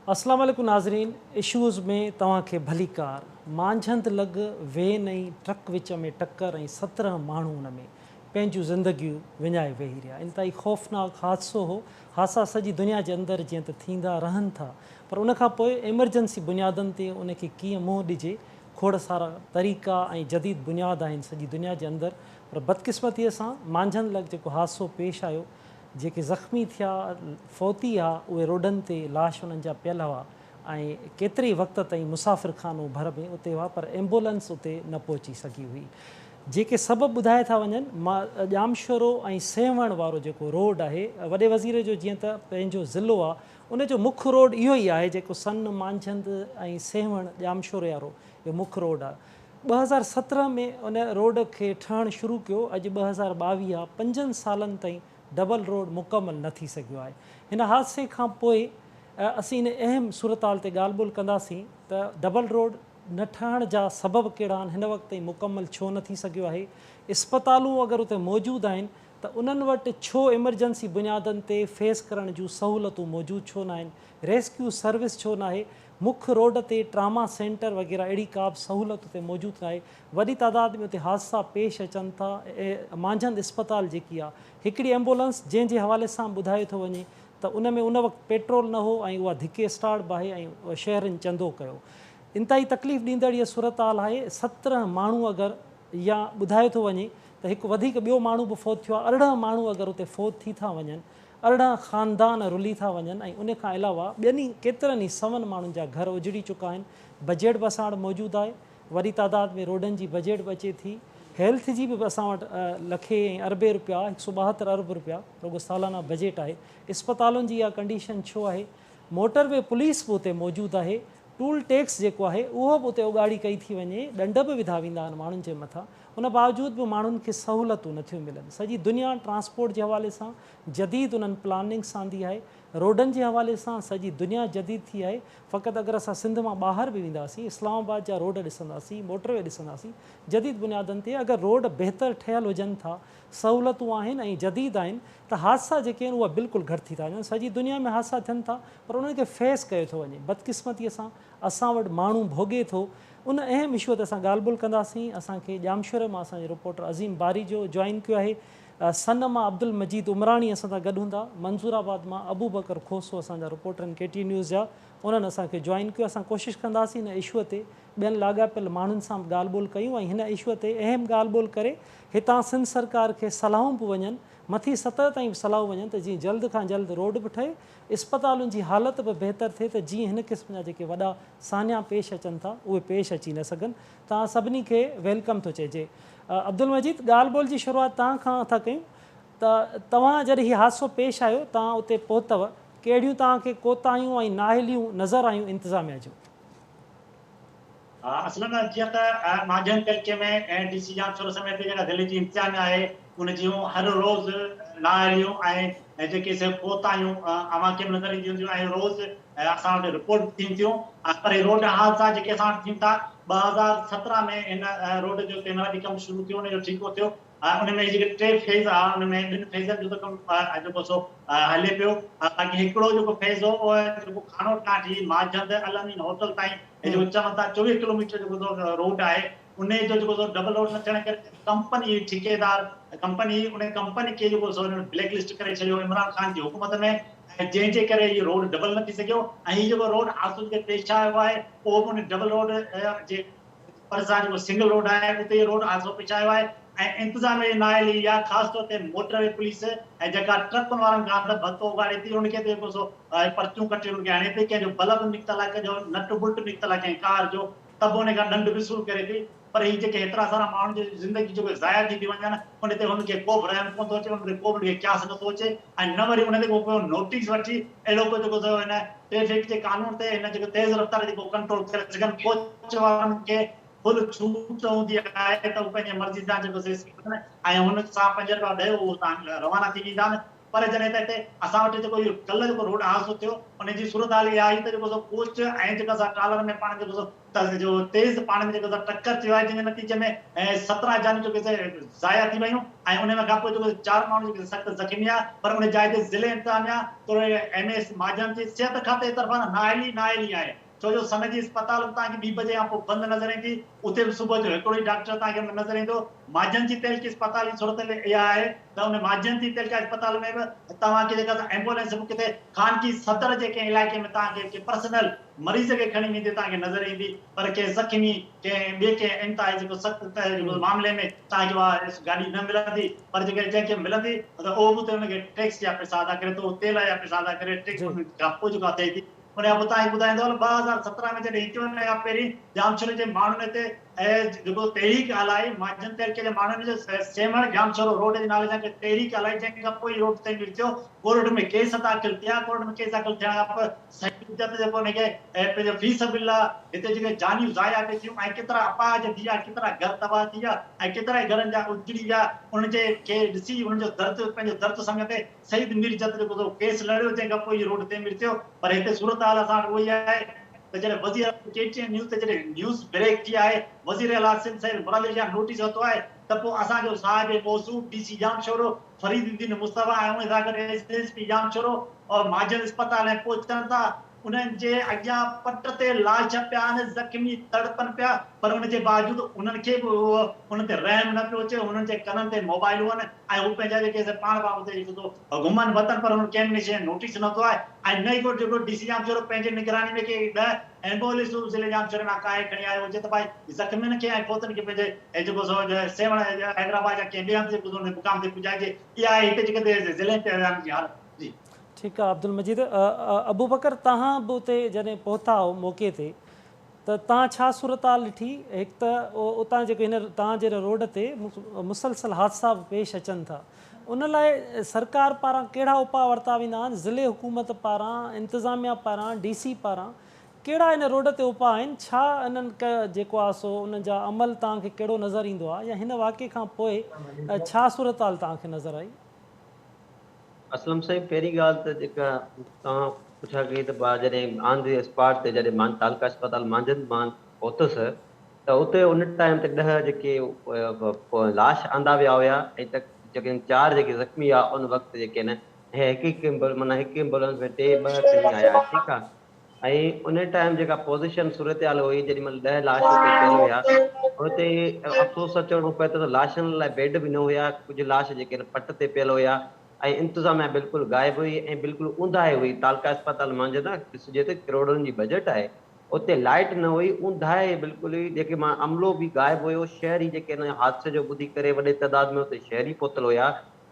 अस्सलाम वालेकुम नाज़रीन। इशूज़ में तव्हांखे भली कार मांझंद लॻ वेन ऐं ट्रक विच में टक्कर ऐं 17 माण्हू हुन में पंहिंजूं ज़िंदगियूं विञाए वेही रहिया। इंतहाई ख़ौफ़नाक हादसो हो। हादसा सॼी दुनिया जे अंदरि जीअं त थींदा रहनि था, पर उनखां पोइ एमरजेंसी बुनियादनि ते उनखे कीअं मुंहुं ॾिजे, खोड़ सारा तरीक़ा ऐं जदीद बुनियाद आहिनि सॼी दुनिया जे अंदरि। पर बदकिस्मतीअ सां मांझंद लॻ जेको हादसो पेश आयो, जेके ज़ख़्मी थिया, फ़ौती आहे, उहे रोडनि ते लाश उन्हनि जा पियल हुआ ऐं केतिरे वक़्त ताईं मुसाफ़िर खानो भर में उते हुआ, पर एम्बुलेंस उते न पहुची सघी हुई। जेके सबबु ॿुधाए था वञनि, ॼामशोरो ऐं सेवण वारो जेको रोड आहे, वॾे वज़ीर जो जीअं त पंहिंजो ज़िलो आहे, उनजो मुख्य रोड इहो ई आहे जेको सन मांझंद ऐं सेवण ॼामशोरे वारो इहो मुख्य रोड आहे। 2017 में उन रोड खे ठहणु शुरू कयो। अॼु 2022 आहे, 5 सालनि ताईं डबल रोड मुकमल न थी सघियो आहे। हिन हादसे खां पोइ असीं इन अहम सूरताल ते ॻाल्हि ॿोल्हि कंदासीं त डबल रोड न ठहण जा सबबु कहिड़ा आहिनि, हिन वक़्त ताईं मुकमल छो न थी सघियो आहे, इस्पतालूं अगरि उते मौजूदु आहिनि त उन्हनि वटि छो एमरजेंसी बुनियादनि ते फेस करण जूं सहूलियतूं मौजूदु छो न आहिनि, रेस्क्यू सर्विस छो न आहे, मुख्य रोड ते ट्रामा सेंटर वग़ैरह अहिड़ी का बि सहूलियत उते मौजूदु न आहे। वॾी तादाद में उते हादसा पेश अचनि था। मांझंद इस्पताल जेकी आहे, हिकिड़ी एम्बुलेंस जंहिंजे हवाले सां ॿुधायो थो वञे त उन में उन वक़्तु पेट्रोल न हो ऐं उहा धिके स्टार्ट बि आहे ऐं शहरनि चंदो कयो। इंतहाई तकलीफ़ ॾींदड़ इहा सूरत हाल आहे। 17 माण्हू अगरि, या ॿुधायो थो वञे त हिकु वधीक ॿियो माण्हू बि फ़ौत थियो आहे, 18 माण्हू अगरि उते फ़ौत थी था वञनि, 18 ख़ानदान रुली था वञनि ऐं उन खां अलावा ॿियनि केतिरनि ई सवनि माण्हुनि जा घर उजड़ी चुका आहिनि। बजेट बि असां वटि मौजूदु आहे, वॾी तादाद में रोडनि जी बजेट बि अचे थी। हेल्थ जी बि असां वटि लखे ऐं अरबे रुपया, 172 अरब रुपया रुगो सालाना बजेट आहे। इस्पतालुनि जी इहा कंडीशन छो आहे? मोटरवे पुलिस बि उते मौजूदु आहे। टूल टैक्स जेको आहे उहो बि उते उगाड़ी कई थी वञे, ॾंड बि विधा वेंदा आहिनि माण्हुनि जे मथां। उन बावजूदि बि माण्हुनि खे सहूलियतूं नथियूं मिलनि। सॼी दुनिया ट्रांसपोर्ट जे हवाले सां जदीद उन्हनि प्लानिंग सांदी आहे, रोडनि जे हवाले सां सॼी दुनिया जदीद थी आहे। फ़क़ति अगरि असां सिंध मां ॿाहिरि बि वेंदासीं, इस्लामाबाद जा रोड ॾिसंदासीं, मोटरवे ॾिसंदासीं, जदीद बुनियादनि ते अगरि रोड बहितर ठहियलु हुजनि था, सहूलियतूं आहिनि ऐं जदीद आहिनि, त हादसा जेके आहिनि उहा बिल्कुलु घटि थी था वञनि। सॼी दुनिया में हादसा थियनि था, पर उन्हनि खे फेस कयो थो वञे। बदकिस्मतीअ सां असां वटि माण्हू भोॻे थो। उन अहम इशूअ ते असां ॻाल्हि ॿोल्हि कंदासीं। असांखे ॼामशोरे मां असांजे रिपोर्टर अज़ीम बारी जो जॉइन कयो आहे। सन मां अब्दुल मजीद उमराणी असां सां गॾु हूंदा। मंज़ूराबाद मां अबू बकर खोसो असांजा रिपोर्टर आहिनि KT न्यूज़ जा, उन्हनि असांखे जॉइन कयो। असां कोशिशि कंदासीं हिन इशूअ ते ॿियनि लाॻापियल माण्हुनि सां बि ॻाल्हि ॿोल्हि कयूं ऐं हिन इशूअ ते अहम ॻाल्हि ॿोल्हि करे हितां सिंध सरकार खे सलाहूं बि वञनि, मथी सतह ताईं बि सलाहूं वञनि त जीअं जल्द खां जल्द रोड बि ठहे, इस्पतालुनि जी हालत बि बहितर थिए, त जीअं हिन क़िस्म जा जेके वॾा सान्या पेश अचनि था उहे पेश अची न सघनि। तव्हां सभिनी खे वेलकम थो चइजे। अब्दुल मजीद, ॻाल्हि ॿोल्हि जी शुरूआति तव्हां खां था कयूं त तव्हां जॾहिं हीउ हादसो पेश आयो, तव्हां उते पहुतव, कहिड़ियूं तव्हांखे कोताहियूं ऐं नाहिलियूं नज़र आयूं इंतिज़ामिया जूं? असल में जीअं त मांझंद इलाइक़े में DC ॼामशोरो समेत जेका दिल्ली जी इंतिज़ामिया आहे, उन जूं हर रोज़ नाअहलियूं ऐं जेके से कोताहियूं अवां खे नज़र ईंदियूं थियूं ऐं रोज़ असां वटि रिपोर्ट थीनि थियूं। पर हे रोड हादसा जेके असां वटि थियनि था, 2017 में हिन रोड जो तेमराती कमु शुरू थियो, उनजो ठीको थियो। उन में जेके 3 फेज़ आहे, उन में 2 फेज़नि जो त कमु जेको सो हले पियो। बाक़ी हिकिड़ो जेको फेज़ हो उहो जेको खानोट खां वठी मांझंद अलमीन होटल ताईं जो चवनि था 24 किलोमीटर जेको रोड आहे, उन जो जेको डबल रोड न थियण करे कंपनी ठेकेदार कंपनी उन कंपनी खे जेको ब्लैक लिस्ट करे छॾियो इमरान ख़ान जी हुकूमत में, जंहिंजे करे इहो रोड डबल न थी सघियो। ऐं हीउ जेको रोड हादसो खे पेश आयो आहे, उहो बि उन डबल रोड जे पर सां जेको सिंगल रोड आहे उते रोड हादसो पेश आयो आहे। ऐं इंतिज़ामिया जी नाअहली या ख़ासि तौर ते मोटरवे पुलिस ऐं जेका ट्रकुनि वारनि खां त भतो उगाड़े थी, उनखे त जेको सो परचियूं कटे उनखे हणे थी, कंहिंजो बल्ब निकितल आहे, कंहिंजो नट बुल्ट निकितल आहे कंहिं कार जो, त बि उन खां ॾंड वसूल करे थी। पर हीअ जेके हेतिरा सारा माण्हुनि जी ज़िंदगी जेको ज़ाया थी वञनि, उन ते हुनखे को बि रहम कोन थो अचे, उन ते को बि क्यास नथो अचे। ऐं न वरी उन ते को नोटिस वठी अहिड़ो को जेको हिन ट्रैफिक जे कानून ते हिन जेको तेज़ रफ़्तार जेको कंट्रोल करे सघनि, कोच वारनि खे फुल छूट हूंदी आहे त उहे पंहिंजे मर्ज़ी सां जेको ऐं हुन सां 5 रुपया ॾियो, उहो तव्हां रवाना थी वेंदा आहिनि। पर जॾहिं त हिते असां वटि जेको इहो कल्ह जेको रोड हादसो थियो उन जी सूरत हाल इहा आई त जेको सो कोच ऐं जेका असां कालर में पाण जेको सो जो तेज़ पाण में जेको टक्कर थियो आहे जंहिंजे नतीजे में 17 जान जेके ज़ाया थी वियूं ऐं उन खां पोइ जेको 4 माण्हू जेके सख़्तु ज़ख़्मी आहे पर उन जाइ ते ज़िले इंतिज़ामिया तो MS महाजन जी सिहत खाते जी तरफ़ां नाअहली आहे छो जो सन जी अस्पताल तव्हांखे 2 बजे खां पोइ बंदि नज़र ईंदी उते बि सुबुह जो हिकिड़ो ई डॉक्टर तव्हांखे नज़र ईंदो महाजन जी तेलकी अस्पताल जी सूरत इहा आहे त उन महाजन जी तेलका अस्पताल में बि तव्हांखे जेका एम्बुलेंस बि किथे खानगी सदर जेके इलाइक़े में तव्हांखे पर्सनल मरीज़ खे खणी वेंदी तव्हांखे नज़र ईंदी पर कंहिं ज़ख़्मी कंहिं ॿिए कंहिं इंतिहाई जेको सख़्तु जेको मामले में तव्हांखे उहा गाॾी न मिलंदी पर जेके जंहिंखे मिलंदी त उहो बि त हुनखे टैक्स जा पैसा अदा करे थो तेल जा पैसा अदा करे टैक्स खां पोइ जेको थिए थी उन खां पोइ तव्हांखे ॿुधाईंदो 2017 में जॾहिं हिते वञण खां पहिरीं जामशोरे जे माण्हुनि हिते जेको तहरीक हलाई महाजन तेलके जे माण्हुनि जो सेमण जामशोरो रोड जे नाले सां तहरीक हलाई जंहिं खां पोइ रोड ते थियो कोर्ट में केस दाख़िल थिया कोर्ट में केस दाख़िल थियण खां पोइ सही इज़त जेको हुनखे पंहिंजो फी सबिल्ला हिते जेके जानियूं ज़ाया पई थियूं ऐं केतिरा अपाज थी विया केतिरा घर तबाह थी विया ऐं केतिरा ई घरनि जा उजड़ी विया उनजे खे ॾिसी उनजो दर्द पंहिंजो दर्द सम्झंदे सईद मीर जत जेको केस लड़ियो जंहिं खां पोइ रोड ते मिर थियो पर हिते सूरत हाल असां वटि उहो ई आहे त जॾहिं वज़ीर KTN न्यूज़ ते जॾहिं न्यूज़ ब्रेक थी आहे वज़ीर आला सिंध सैद मुराद अली खां नोटिस वरितो आहे त पोइ असांजो साहिब मौसूफ़ DC जामशोरो फरीदुद्दीन मुस्तफ़ा ऐं उन सां गॾु SSP जामशोरो और महाजन अस्पताल ऐं पहुचनि था उन्हनि जे अॻियां पट ते लाश पिया आहिनि ज़ख़्मी तड़पनि पिया पर उनजे बावजूदि उन्हनि खे बि उन ते रहम न पियो अचे उन्हनि जे कननि ते मोबाइलूं आहिनि ऐं हू पंहिंजा जेके पाण उते जेको घुमनि वतन पर उन्हनि कंहिं शइ नोटिस नथो आहे ऐं न ई को जेको DC जामशोरो पंहिंजे निगरानी में के 10 एम्बुलेंसूं ज़िले जामशोरे मां काए खणी आयो हुजे त भाई ज़ख़्मियुनि खे ऐं पोतनि खे पंहिंजे जेको सो सेवण हैदराबाद जा कंहिं ॿिए हंधि ते मुक़ाम ते पुॼाइजे इहा आहे हिते जेके ज़िले इंतिज़ाम जी हालत जी ठीकु आहे अब्दुल मजीद अबू बकर तव्हां बि उते जॾहिं पहुता हो मौक़े ते त तव्हां छा सूरत हाल ॾिठी हिकु त उतां जेको हिन तव्हां जहिड़े रोड ते मुसलसल हादसा बि पेश अचनि था उन लाइ सरकार पारां कहिड़ा उपाउ वरिता वेंदा आहिनि ज़िले हुकूमत पारां इंतिज़ामिया पारां DC पारां कहिड़ा इन रोड ते उपाउ आहिनि छा इन्हनि जेको आहे सो उन्हनि जा अमल तव्हांखे कहिड़ो नज़र ईंदो आहे या हिन वाक़े खां पोइ छा सूरत हाल तव्हांखे नज़र आई असलम साहिब पहिरीं ॻाल्हि त जेका तव्हां पुछा कई त जॾहिं ऑन द स्पॉट ते जॾहिं तालका अस्पताल मांझंदि मां पहुतुसि त उते उन टाइम ते 10 जेके लाश आंदा विया हुया ऐं जेके 4 जेके ज़ख़्मी हुआ उन वक़्तु जेके आहिनि ऐं हिकु एम्बुलेंस में 2 खणी आया ठीकु आहे ऐं उन टाइम जेका पोज़ीशन सूरत हाल हुई जेॾी महिल 10 लाश उते पियल हुया उते अफ़सोस अचणो पए थो त लाशनि लाइ बेड बि न हुया कुझु लाश जेके पट ते पियल हुया ऐं इंतिज़ामिया बिल्कुलु गाइबु हुई ऐं बिल्कुलु ऊंदाहे हुई तालका अस्पताल मंझंदि ॾिसिजे त करोड़नि जी बजट आहे उते लाइट न हुई ऊंदाहे बिल्कुलु ई जेके मां अमलो बि गाइबु हुयो शहरी जेके हिन हादसे जो ॿुधी करे वॾे तइदाद में उते शहरी पहुतल हुया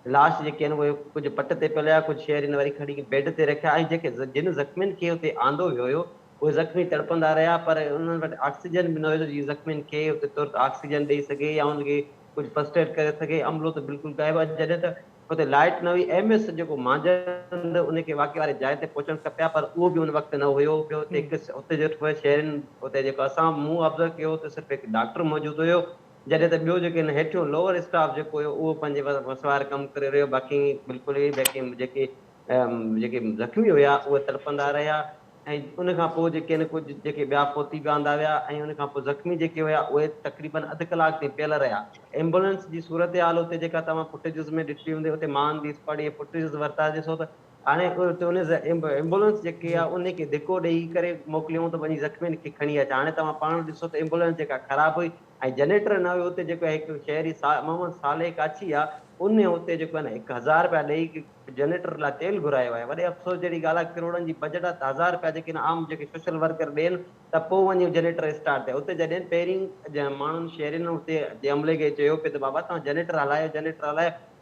लाश जेके आहिनि उहे कुझु पट ते पियल हुया कुझु शहरीनि वरी खणी बेड ते रखिया ऐं जेके जिन ज़ख़्मियुनि खे उते आंदो वियो हुयो उहे ज़ख़्मी तड़पंदा रहिया पर उन्हनि वटि ऑक्सीजन बि न हुयो जीअं ज़ख़्मियुनि खे उते तुरत ऑक्सीजन ॾेई सघे या उनखे कुझु फर्स्ट एड करे सघे अमलो त बिल्कुलु गाइबु आहे जॾहिं त उते लाइट न हुई MS जेको मांझंदि उनखे वाक़ई वारे जाइ ते पहुचणु खपिया पर उहो बि उन वक़्तु न हुयो ॿियो उते जेको शहरनि उते जेको असां मूं ऑब्ज़र्व कयो त सिर्फ़ु हिकु डॉक्टर मौजूदु हुयो जॾहिं त ॿियो जेके हेठियों लोअर स्टाफ जेको हुयो उहो पंहिंजे वसवार कमु करे रहियो बाक़ी बिल्कुलु ई जेके ज़ख़्मी हुया उहे तड़पंदा रहिया ऐं उन खां पोइ जेके आहिनि कुझु जेके ॿिया फोती बि आंदा विया ऐं उन खां पोइ ज़ख़्मी जेके हुया उहे तक़रीबन अधु कलाक ताईं पियल रहिया एम्बुलेंस जी सूरत हाल उते जेका तव्हां फुटेजिस में ॾिठी हूंदी उते मां दी स्पॉट इहे फुटेजिस वरिता ॾिसो त हाणे उन एम्बुलेंस जेकी आहे उनखे धिको ॾेई करे मोकिलियूं त वञी ज़ख़्मियुनि खे खणी अचे हाणे तव्हां पाण ॾिसो त एम्बुलेंस जेका ख़राबु हुई ऐं जनरेटर न हुयो उते जेको हिकु शहरी मोहम्मद साले काची आहे उन उते जेको आहे न 1000 रुपया ॾेई जनरेटर लाइ तेल घुरायो आहे वॾे अफ़सोस जहिड़ी ॻाल्हि आहे करोड़नि जी बजट आहे 1000 रुपया जेके आम जेके सोशल वर्कर ॾियनि त पोइ वञी जनरेटर स्टार्ट थिए उते जॾहिं पहिरीं माण्हुनि शहरनि उते अमले खे चयो पिए त बाबा तव्हां जनरेटर हलायो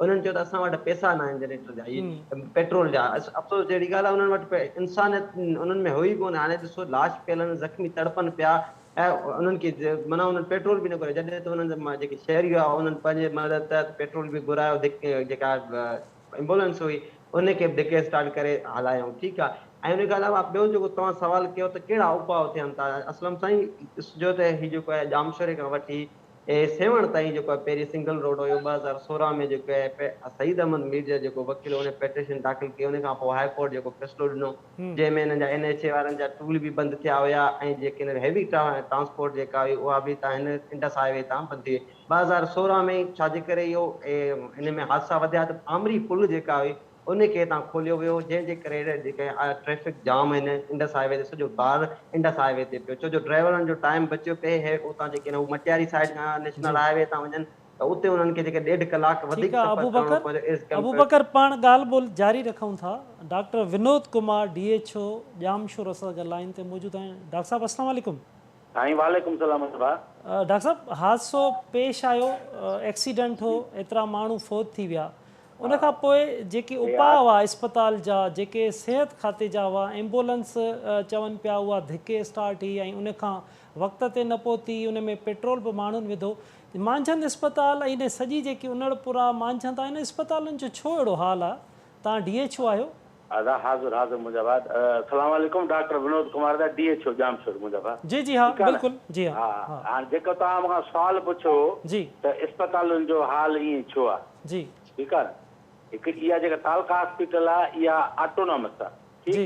उन्हनि चयो त असां वटि पैसा न आहिनि जनरेटर जा इहे पेट्रोल जा अफ़सोस जहिड़ी ॻाल्हि आहे उन्हनि वटि इंसानियत उन्हनि में हुई कोन्हे हाणे ॾिसो लाश पियल आहिनि ज़ख़्मी तड़पनि पिया ऐं उन्हनि खे माना उन्हनि पेट्रोल बि न घुरायो जॾहिं त उन्हनि जेके शहरी हुआ उन्हनि पंहिंजे मदद तहत पेट्रोल बि घुरायो जेका एम्बुलेंस हुई उनखे बि धिके स्टार्ट करे हलायूं ठीकु आहे ऐं उन खां अलावा ॿियो जेको तव्हां सुवालु कयो त कहिड़ा उपाउ थियनि था असलम साईं ॾिसिजो त हीउ जेको आहे जामशोरे खां वठी ऐं सेवण ताईं जेको आहे पहिरीं सिंगल रोड हुयो 2016 में जेको आहे सईद अहमद मीर जा जेको वकील हुन पेटिशन दाख़िल कई उन खां पोइ हाई कोर्ट जेको फ़ैसिलो ॾिनो जंहिंमें हिननि जा NHA वारनि जा टूल बि बंदि थिया हुया ऐं जेके हिन हैवी ट्रांसपोर्ट जेका हुई उहा बि हिन इंडस हाईवे तां बंदि थी वई 2016 में छाजे करे इहो हिन में हादसा वधिया त आमरी पुल जेका हुई उनखे हितां खोलियो वियो जंहिंजे करे जेके ट्रैफिक जाम आहिनि इंडस हाईवे ते सॼो बार इंडस हाईवे ते पियो छो जो ड्राइवरनि जो टाइम बचियो पिए हे उतां जेके हू मटियारी साइड खां नेशनल हाईवे तां वञनि त उते उन्हनि खे जेके 1.5 कलाक वधीक सफ़र करणो पियो अबू बकर पाण ॻाल्हि ॿोल जारी रखूं था डॉक्टर विनोद कुमार DHO जामशोर असां लाइन ते मौजूदु आहिनि डॉक्टर साहब अस्सलाम वालेकुम साईं वालेकुम सलाम डॉक्टर साहब हादसो पेश आयो एक्सीडेंट हो एतिरा माण्हू फोत थी विया उन खां पोइ जेके उपाउ हुआ अस्पताल जा जेके सिहत खाते जा हुआ एम्बुलेंस चवनि पिया उहा धिके स्टार्ट थी ऐं उन खां वक़्त ते न पहुती उन में पेट्रोल बि माण्हुनि विधो मांझंद अस्पताल ऐं सॼी जेकी उनड़पुरा मांझंद आहे इन अस्पतालनि जो छो अहिड़ो हाल आहे तव्हां DHO आहियो हाज़िर हाज़िर मुंहिंजा अस्सलाम वालेकुम डॉक्टर विनोद कुमार दा DHO जामशोर मुंहिंजा जी जी हाँ बिल्कुल जी हाँ हाणे जेको तव्हां मूंखां सुवाल पुछो जी त अस्पतालुनि जो हाल ईअं छो आहे जी ठीकु आहे हिकु इहा जेका तालका हॉस्पिटल आहे इहा ऑटोनॉमस आहे जी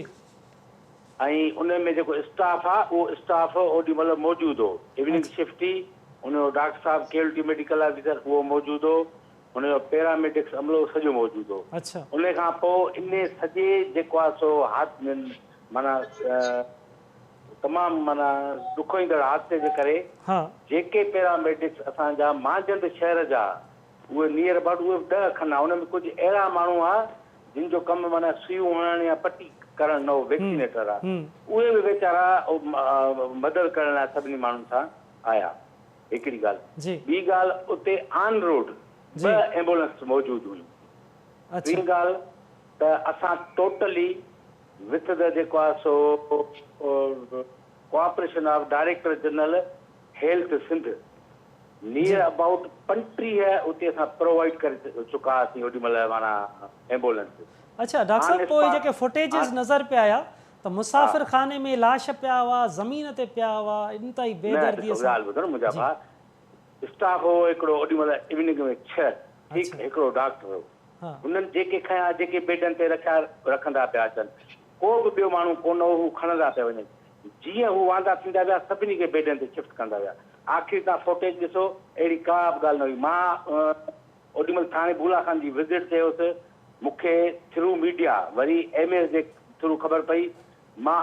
ऐं उन में जेको स्टाफ आहे उहो स्टाफ ओॾी महिल मौजूदु हो इवनिंग शिफ्ट ई उनजो डॉक्टर साहब कैजुअलिटी मेडिकल ऑफिसर उहो मौजूदु हो उनजो पैरामेडिक्स अमलो सॼो मौजूदु हो अच्छा उन खां पोइ इन सॼे जेको आहे सो माना तमामु माना ॾुखो ईंदड़ हादसे जे करे जेके पैरामेडिक्स असांजा मांझंद शहर जा उहे नियर अबाउट उहे 10 खनि उन में कुझु अहिड़ा माण्हू आहे जिन जो कमु माना सुयूं हणण या पटी करणु न हो वैक्सीनेटर आहे उहे बि वीचारा मदद करण लाइ सभिनी माण्हुनि सां आया हिकिड़ी ॻाल्हि ॿी ॻाल्हि उते ऑन रोड 2 एम्बुलेंस मौजूदु हुयूं ॿी ॻाल्हि त असां टोटली विथ द जेको आहे सो cooperation of director general health Sindh near about 35 उते असां प्रोवाइड करे चुका हुआसीं ओॾी महिल माना एम्बुलेंस अच्छा डॉक्टर साहब पोइ जेके फुटेजिस नज़र पिया आया त मुसाफ़िर खाने में लाश पिया हुआ ज़मीन ते पिया हुआ इन ताईं बेदर्दी सां ॻाल्हि ॿुधो मुंहिंजा भाउ स्टाफ हो हिकिड़ो ओॾी महिल इवनिंग में 6 ठीकु हिकिड़ो डॉक्टर हो हुननि जेके खयां जेके बेडनि ते रखंदा पिया अचनि को बि ॿियो माण्हू कोन हो हू खणंदा पिया वञनि जीअं हू वांदा थींदा विया सभिनी खे बेडनि ते शिफ्ट कंदा विया आख़िर तव्हां फुटेज ॾिसो अहिड़ी का बि ॻाल्हि न हुई मां ओॾी महिल थाणे भूला खान जी विज़िट कयोसि मूंखे थ्रू मीडिया वरी MS जे थ्रू ख़बर पई मां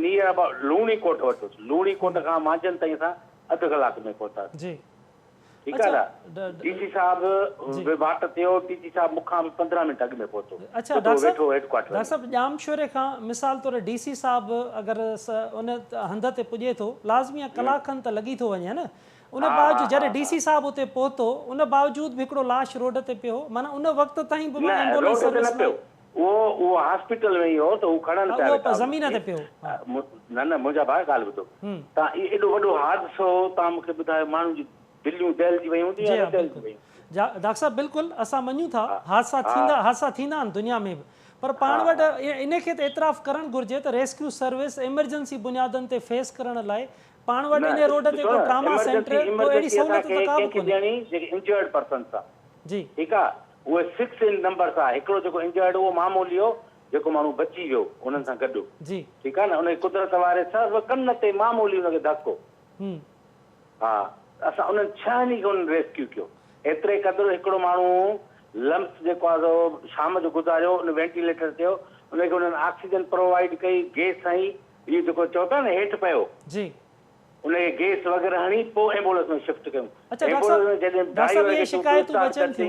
नियर अबाउट लूणी कोट वरितुसि लूणी कोट खां मांझंद ताईं असां अधु कलाक में पहुतासीं ठीकु आहे न DC साहिबु वाट थियो DC साहिबु मूंखां 15 मिंट अॻु में पहुतो अच्छा डॉक्टर साहब जामशोरे खां मिसाल तौर DC साहिबु अगरि उन हंध ते पुॼे थो लाज़मी आहे कलाक खनि त लॻी थो वञे न उन बावजूदि जॾहिं DC साहिबु उते पहुतो उन बावजूदि बि हिकिड़ो लाश रोड ते पियो माना उन वक़्त ताईं बि एम्बुलेंस सर्विस उहो हॉस्पिटल में ई हो त हू खणनि पिया ज़मीन ते पियो न मुंहिंजा भाउ ॻाल्हि ॿुधो तव्हां एॾो वॾो हादसो तव्हां मूंखे ॿुधायो माण्हुनि जी दिलियूं दहलजी वयूं डॉक्टर साहब बिल्कुलु असां मञूं था हादसा थींदा आहिनि दुनिया में बि पर पाण वटि इन खे त एतिराफ़ करणु घुरिजे त रेस्क्यू सर्विस एमरजेंसी बुनियादनि ते फेस करण लाइ पाण वटि इन रोड ते को ट्रामा सेंटर अहिड़ी सहूलियत त का बि कोन्हे जेके इंजर्ड पर्सन्स आहे जी ठीकु आहे उहे 6 इन नंबर्स आहे हिकिड़ो जेको इंजर्ड उहो मामूली हो जेको माण्हू बची वियो उन्हनि सां गॾु जी ठीकु आहे न उन कुदरत वारे सां कन ते मामूली हुनखे धको हा असां उन्हनि 6 खे उन्हनि रेस्क्यू कयो एतिरे क़दुरु हिकिड़ो माण्हू लम्स जेको आहे शाम जो गुज़ारियो उन वेंटिलेटर थियो उनखे उन्हनि ऑक्सीजन प्रोवाइड कई गैस हणी इहो जेको चओ था न हेठि पियो जी उनखे गैस वग़ैरह हणी पोइ एम्बुलेंस में शिफ्ट कयूं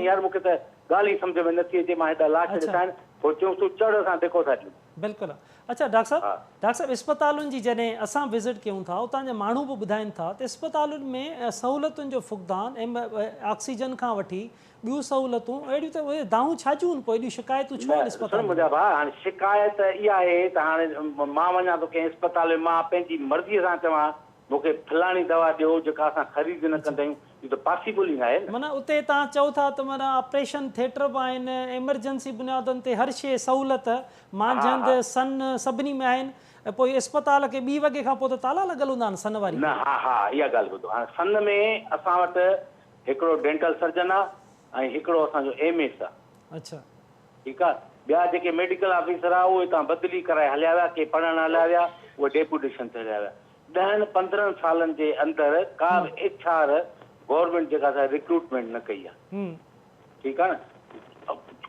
यार मूंखे त ॻाल्हि ई सम्झ में नथी अचे मां हेॾा लाश ॾिठा आहिनि पोइ चयूं तूं चढ़ सां धिको था ॾियूं बिल्कुलु अच्छा डॉक्टर साहब अस्पतालुनि जी जॾहिं असां विज़िट कयूं था उतां जा माण्हू बि ॿुधाइनि था त अस्पतालुनि में सहूलियतुनि जो फुक़दान ऐं ऑक्सीजन खां वठी ॿियूं सहूलियतूं अहिड़ियूं त उहे दाऊं छाजियूं आहिनि पोइ एॾियूं शिकायतूं छो आहिनि अस्पताल मुंहिंजा भाउ हाणे शिकायत इहा आहे त हाणे मां वञा थो कंहिं अस्पताल में मां पंहिंजी मर्ज़ीअ सां चवां मूंखे फलाणी दवा ॾियो जेका असां ख़रीद न कंदा आहियूं इहो त पॉसिबल ई न आहे माना उते तव्हां चओ था त माना ऑपरेशन थिएटर बि आहिनि एमरजेंसी बुनियादनि ते हर शइ सहूलियत मांझंद सन सभिनी में आहिनि ऐं पोइ अस्पताल खे 2 वॻे खां पोइ त ताला लॻल हूंदा आहिनि सन वारी? न, हा इहा ॻाल्हि ॿुधो। हाणे सन में असां वटि हिकिड़ो डेंटल सर्जन आहे ऐं हिकिड़ो असांजो MS आहे। अच्छा, ठीकु आहे। ॿिया जेके मेडिकल ऑफिसर आहे उहे तव्हां बदिली कराए हलिया विया, के पढ़ण हलिया विया, उहे डेपुटेशन ते हलिया विया। 10-15 सालनि जे अंदरि का बि HR गवर्नमेंट जेका असां रिक्रूटमेंट न कई आहे। ठीकु आहे न।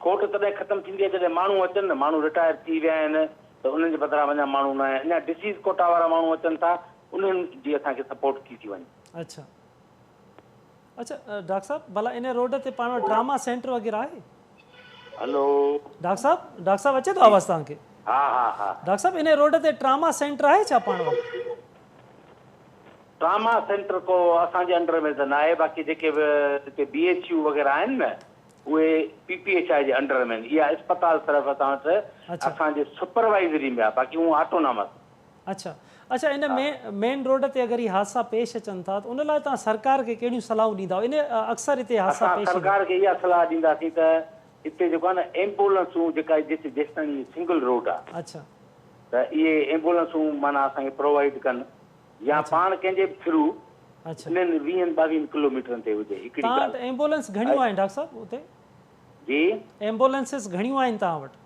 कोर्ट तॾहिं ख़तमु थींदी आहे जॾहिं माण्हू अचनि न, माण्हू रिटायर थी विया आहिनि त उन्हनि जे बदिरां अञा माण्हू न आहिनि, अञा डिसीज़ कोटा वारा माण्हू अचनि था, उन्हनि जी असांखे सपोर्ट थी वञे। अच्छा अच्छा, डॉक्टर साहब भला इन रोड ते पाण वटि ट्रामा सेंटर वग़ैरह आहे? हेलो डॉक्टर साहब अचे थो आवाज़ तव्हांखे? हा डॉक्टर साहब इन रोड ते ट्रामा सेंटर आहे छा पाण वटि? ट्रामा सेंटर को असांजे अंडर में त न आहे, बाक़ी जेके हिते BHU वग़ैरह आहिनि न उहे PPHI जे अंडर में आहिनि। इहा अस्पताल तरफ़ असां वटि असांजे सुपरवाइज़री में आहे, बाक़ी उहो ऑटोनॉमस। अच्छा अच्छा, इन मेन रोड ते अगरि ही हादसा पेश अचनि था त उन लाइ तव्हां सरकार खे कहिड़ियूं सलाहूं ॾींदा? इन अक्सर हिते हादसा पेश सरकार खे इहा सलाह ॾींदासीं त हिते जेको आहे न एम्बुलेंसूं जेका जेसिताईं सिंगल रोड आहे, अच्छा, त इहे एम्बुलेंसूं माना असांखे प्रोवाइड कनि या पाण कंहिंजे बि थ्रू इन्हनि 20-22 किलोमीटरनि ते हुजे। हिकिड़ी तव्हां वटि एम्बुलेंस घणियूं आहिनि डॉक्टर साहब उते? जी, एम्बुलेंसिस घणियूं आहिनि तव्हां वटि?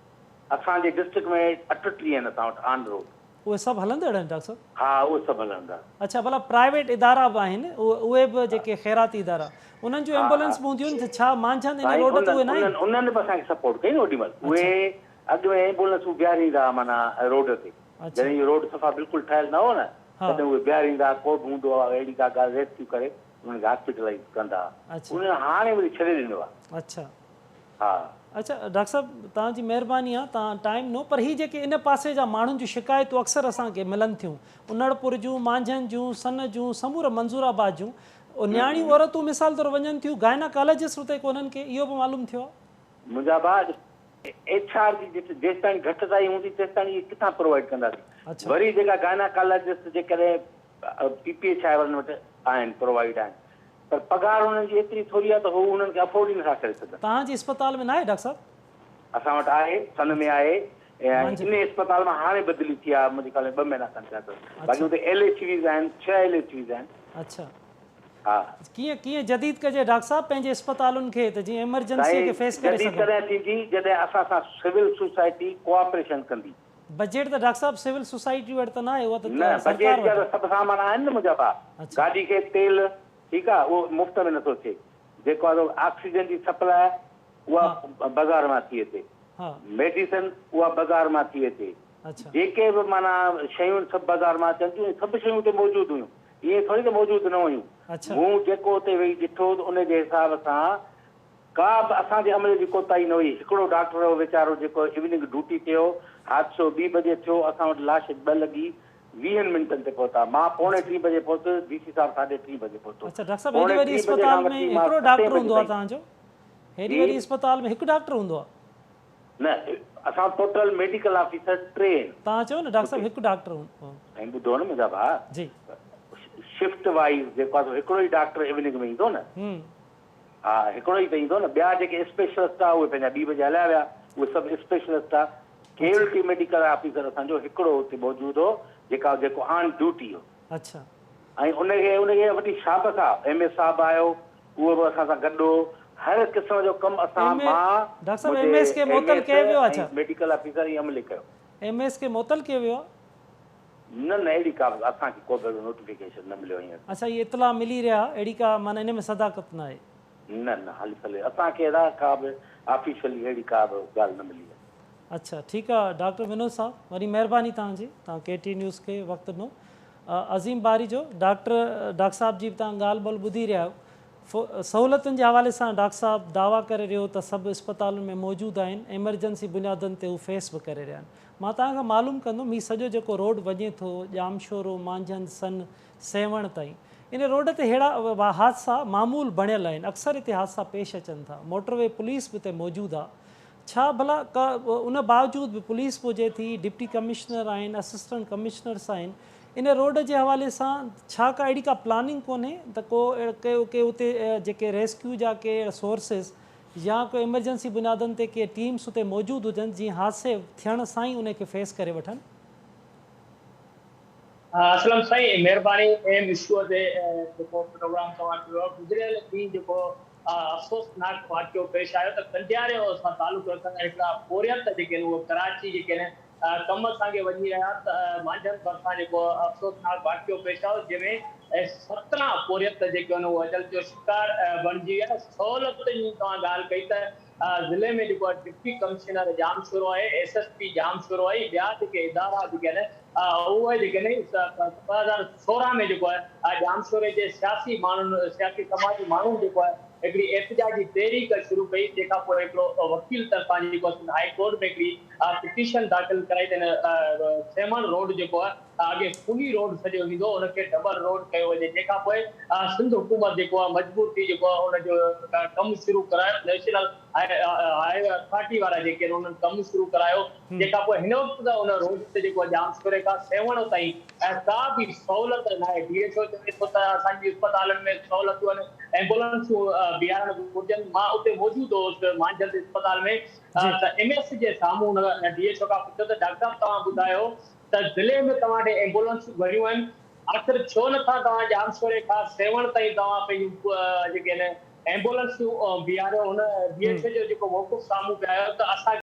असांजे डिस्ट्रिक्ट में 38 आहिनि असां वटि ऑन रोड। उहे सभु हलंदड़ आहिनि डॉक्टर साहब? हा, उहे सभु हलंदा। अच्छा, भला प्राइवेट इदारा बि आहिनि उहे बि जेके ख़ैराती इदारा उन्हनि जूं एम्बुलेंस बि हूंदियूं आहिनि, छा मांझंद इन रोड ते उहे न आहिनि? उन्हनि बि असांखे सपोर्ट कई न ओॾी महिल। उहे अॻु में एम्बुलेंसूं बीहारींदा माना रोड ते, जॾहिं इहो रोड सफ़ा बिल्कुलु ठहियल न हो न, तॾहिं उहे बीहारींदा, को बि हूंदो आहे अहिड़ी का ॻाल्हि रेस्क्यू करे उन्हनि खे हॉस्पिटलाइज़ कंदा। उन्हनि हाणे वरी छॾे ॾिनो आहे। अच्छा हा अच्छा, डॉक्टर साहब तव्हांजी महिरबानी आहे, तव्हां टाइम नो, पर ही जेके इन पासे जा माण्हुनि जूं शिकायतूं अक्सर असांखे मिलनि थियूं, उनड़पुर जूं, मांझनि जूं, सन जूं, समूर मंज़ूराबाद जूं, न्याणियूं औरतूं मिसाल तौरु वञनि थियूं, गायनाकोलॉजिस्ट उते कोन्हनि के, इहो बि मालूम थियो आहे? मुंहिंजा ॿार HR जी जेसिताईं घटिताई हूंदी तेसिताईं इहे किथां प्रोवाइड कंदासीं। वरी जेका गायनाकोलॉजिस्ट जेकॾहिं PPHI वारनि वटि आहिनि, प्रोवाइड आहिनि, पर पघार हुननि जी एतिरी थोरी आहे त हू हुननि खे अफोर्ड ई नथा करे सघनि। तव्हांजे अस्पताल में न आहे डॉक्टर साहब? असां वटि आहे, सन में आहे, ऐं इन अस्पताल मां हाणे बदिली थी आहे, मुंहिंजे ख़्याल में 2 महीना खनि थिया अथव। बाक़ी हुते LHVs आहिनि, 6 LHVs आहिनि। अच्छा, हा, कीअं जदीद कजे डॉक्टर साहब पंहिंजे अस्पतालुनि खे त जीअं एमरजेंसी खे फेस करे सघूं? जॾहिं थींदी जॾहिं असां सां सिविल सोसाइटी कोऑपरेशन कंदी। बजट त डॉक्टर साहब सिविल सोसाइटी वटि त न आहे, उहा त न, बजट जा सभु सामान आहिनि न मुंहिंजा भाउ। गाॾी खे तेल, ठीकु आहे, उहो मुफ़्त में नथो थिए। जेको आहे ऑक्सीजन जी सप्लाई उहा बाज़ार मां थी अचे, मेडिसिन उहा बाज़ार मां थी अचे, जेके बि माना शयूं सभु बाज़ार मां अचनि थियूं, सभु शयूं हिते मौजूदु हुयूं, इहे थोरी त मौजूदु न हुयूं। मूं जेको उते वेही ॾिठो त उनजे हिसाब सां का बि असांजे अमले जी कोताही न हुई। हिकिड़ो डॉक्टर हो वीचारो जेको इवनिंग ड्यूटी कयो, हादसो 2 बजे थियो, असां वटि लाश 2 लॻी 20 मिंटनि ते पहुता। मां 2:45 बजे पहुतो, DC साहब 3:30 बजे पहुतो। अच्छा डॉक्टर साहब, हेॾी वॾी अस्पताल में हिकिड़ो डॉक्टर हूंदो आहे तव्हांजो? हेॾी वॾी अस्पताल में हिकु डॉक्टर हूंदो आहे? न, असां टोटल मेडिकल ऑफिसर 3 आहिनि। तव्हां चयो न डॉक्टर साहब हिकु डॉक्टर हूंदो? ऐं ॿुधो न मुंहिंजा भाउ जी, शिफ्ट वाइज़ जेको आहे हिकिड़ो ई डॉक्टर इवनिंग में ईंदो न। हा, हिकिड़ो ई त ईंदो न। ॿिया जेके स्पेशलिस्ट आहे उहे पंहिंजा 2 बजे हलिया विया, उहे सभु स्पेशलिस्ट आहे। केवल मेडिकल ऑफिसर असांजो हिकिड़ो हुते मौजूदु हो जेको ऑन ड्यूटी हो। अच्छा, ऐं उनखे वॾी शाबत आहे। MS साहब आयो, उहो बि असां सां गॾु हो। हर क़िस्म जो कमु असां डॉक्टर साहब MS खे मोतल कयो वियो आहे छा? मेडिकल ऑफिसर ई अमले कयो। MS खे मोतल कयो वियो आहे? न, अहिड़ी का असांखे को बि नोटिफिकेशन न मिलियो हींअर। अच्छा, ये इतला मिली रहा अहिड़ी का माना इन में सदाकत न आहे? न, हाली भले असांखे अहिड़ा का बि ऑफिशियली अहिड़ी का बि ॻाल्हि न मिली आहे। अच्छा, ठीकु आहे डॉक्टर विनोद साहब, वरी महिरबानी तव्हांजी, तव्हां KT न्यूज़ खे वक़्तु ॾिनो। अज़ीम बारी जो डॉक्टर साहब जी तव्हां ॻाल्हि ॿोल ॿुधी रहिया आहियो। सहूलियतुनि जे हवाले सां डॉक्टर साहब दावा करे रहियो त सभु अस्पतालुनि में मौजूदु आहिनि, एमरजेंसी बुनियादनि ते हू फेस बि करे रहिया आहिनि। मां तव्हांखां मालूम कंदुमि हीउ सॼो जेको रोड वञे थो जामशोरो, मांझंद, सन, सेवण ताईं, इन रोड ते अहिड़ा हादसा मामूल बणियल आहिनि, अक्सर हिते हादसा पेश अचनि था। मोटरवे पुलिस बि हिते मौजूदु आहे। छा भला का उन बावजूदि बि पुलिस पुॼे थी, डिप्टी कमिश्नर आहिनि, असिस्टेंट कमिश्नर्स आहिनि, इन रोड जे हवाले सां छा का अहिड़ी का प्लानिंग कोन्हे त के उते जेके रेस्क्यू जा के सोर्सिस या को एमरजेंसी बुनियादनि ते के टीम्स उते मौजूदु हुजनि जीअं हादसे थियण सां ई उनखे फेस करे वठनि? असलम साईं महिरबानी एम इशूअ ते जेको प्रोग्राम तव्हां कयो गुज़िरियल ॾींहुं जेको अफ़सोसनाक वाक़ियो पेश आयो त कंडियारे सां तालुक़ु रखंदा हिकिड़ा बोरियत जेके आहिनि उहे कराची जेके आहिनि कम सां वञी रहिया त मंझंदि भरिसां जेको अफ़सोसनाक वाक़ियो पेश आयो जंहिंमें 17 बोरियत जेके आहिनि उहे अजल जो शिकार बणिजी विया। सहूलियत जी तव्हां ॻाल्हि कई त ज़िले में जेको डिप्टी कमिश्नर जाम शुरू आहे, SSP जाम शुरू आहे, ॿिया जेके इदारा जेके आहिनि उहे जेके आहिनि 2016 में जेको आहे जामशोरे जे सियासी माण्हुनि सियासी समाजी माण्हुनि जेको आहे हिकिड़ी एहतिजाजी तहरीक शुरू कई, तंहिंखां पोइ हिकिड़ो वकील तरफ़ां जेको हाई कोर्ट में हिकिड़ी पिटीशन दाख़िल कराई अथनि सेमन रोड जेको आहे अॻे फुली रोड सॼो ईंदो उनखे डबल रोड कयो वञे, तंहिंखां पोइ सिंध हुकूमत जेको आहे मजबूर थी जेको आहे उनजो कमु शुरू करायो। नेशनल हाईवे अथॉरिटी वारा जेके आहिनि उन्हनि कमु शुरू करायो, तंहिंखां पोइ हिन वक़्तु त उन रोड ते जेको जामशोरे खां सेवण ताईं का बि सहूलियत न आहे। DHO चवे थो त असांजी अस्पतालनि में सहूलियतूं आहिनि, एम्बुलेंसूं बीहारणु घुरिजनि। मां उते मौजूदु हुउसि मांझंदि अस्पताल में त MS जे साम्हूं DHO खां पुछियो त डॉक्टर साहब तव्हां ॿुधायो त ज़िले में तव्हां ॾे एम्बुलेंसूं घणियूं आहिनि, आख़िर छो नथा तव्हां जामशोरे खां सेवण ताईं तव्हां पंहिंजूं जेके आहिनि एम्बुलेंसूं बीहारियो। हुन DHO जो जेको मौक़िफ़ साम्हूं पियो आयो त असां